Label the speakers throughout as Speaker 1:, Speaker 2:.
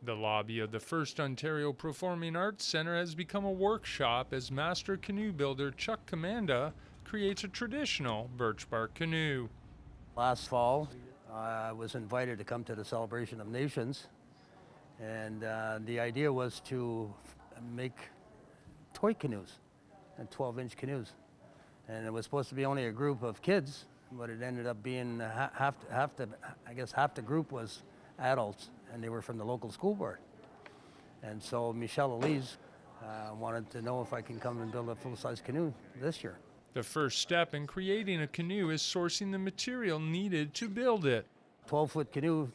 Speaker 1: The lobby of the FirstOntario Performing Arts Centre has become a workshop as master canoe builder Chuck Commanda creates a traditional birch bark canoe.
Speaker 2: Last fall, I was invited to come to the Celebration of Nations, and the idea was to make toy canoes and 12-inch canoes. And it was supposed to be only a group of kids, but it ended up being half the group was adults, and they were from the local school board. And so Michelle Elise wanted to know if I can come and build a full-size canoe this year.
Speaker 1: The first step in creating a canoe is sourcing the material needed to build it.
Speaker 2: 12-foot canoe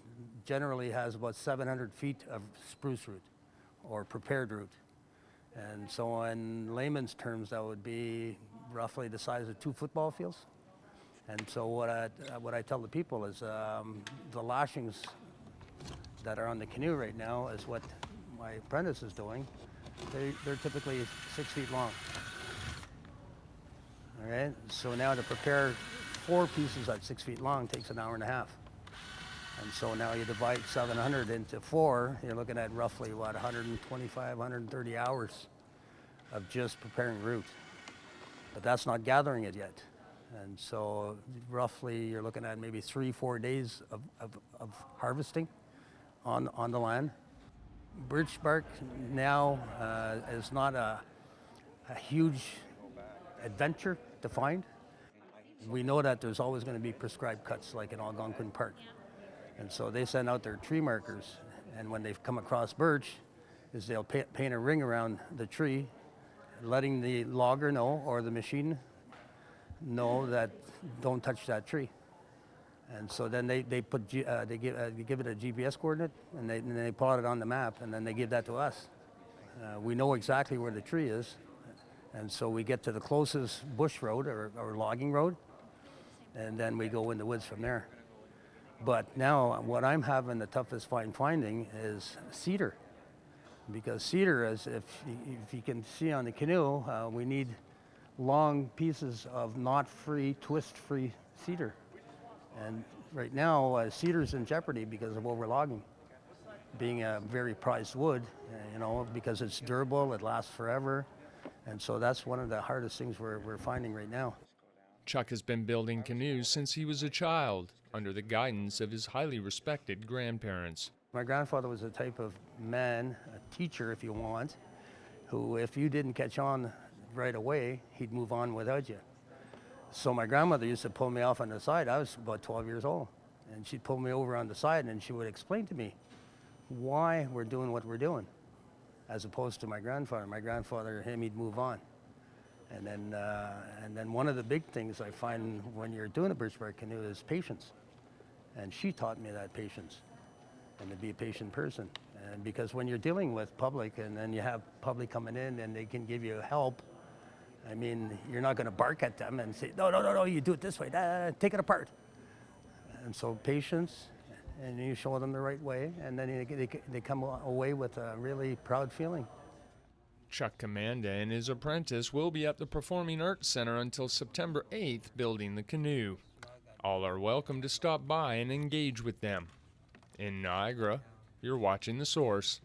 Speaker 2: generally has about 700 feet of spruce root or prepared root. And so in layman's terms, that would be roughly the size of 2 football fields. And so what I tell the people is the lashings that are on the canoe right now is what my apprentice is doing. They're typically 6 feet long. All right, so now to prepare 4 pieces at 6 feet long takes an hour and a half. And so now you divide 700 into 4, you're looking at roughly, 125, 130 hours of just preparing root. But that's not gathering it yet. And so roughly you're looking at maybe 3-4 days of harvesting on the land. Birch bark now is not a huge adventure to find. We know that there's always going to be prescribed cuts like in Algonquin Park. And so they send out their tree markers, and when they've come across birch, is they'll paint a ring around the tree, letting the logger know or the machine know that don't touch that tree. And so then they give it a GPS coordinate, and they plot it on the map, and then they give that to us. We know exactly where the tree is, and so we get to the closest bush road or logging road, and then we go in the woods from there. But now what I'm having the toughest finding is cedar, because cedar is, if you can see on the canoe, we need long pieces of knot-free, twist-free cedar. And right now, cedar's in jeopardy because of overlogging, being a very prized wood, because it's durable, it lasts forever. And so that's one of the hardest things we're finding right now.
Speaker 1: Chuck has been building canoes since he was a child, under the guidance of his highly respected grandparents.
Speaker 2: My grandfather was a type of man, a teacher if you want, who if you didn't catch on right away, he'd move on without you. So my grandmother used to pull me off on the side. I was about 12 years old. And she'd pull me over on the side and she would explain to me why we're doing what we're doing, as opposed to my grandfather. My grandfather, he'd move on. And then one of the big things I find when you're doing a birch bark canoe is patience. And she taught me that patience, and to be a patient person. And because when you're dealing with public and then you have public coming in and they can give you help, I mean, you're not going to bark at them and say, no, you do it this way, take it apart. And so patience, and you show them the right way, and then they come away with a really proud feeling.
Speaker 1: Chuck Commanda and his apprentice will be at the Performing Arts Centre until September 8th building the canoe. All are welcome to stop by and engage with them. In Niagara, you're watching The Source.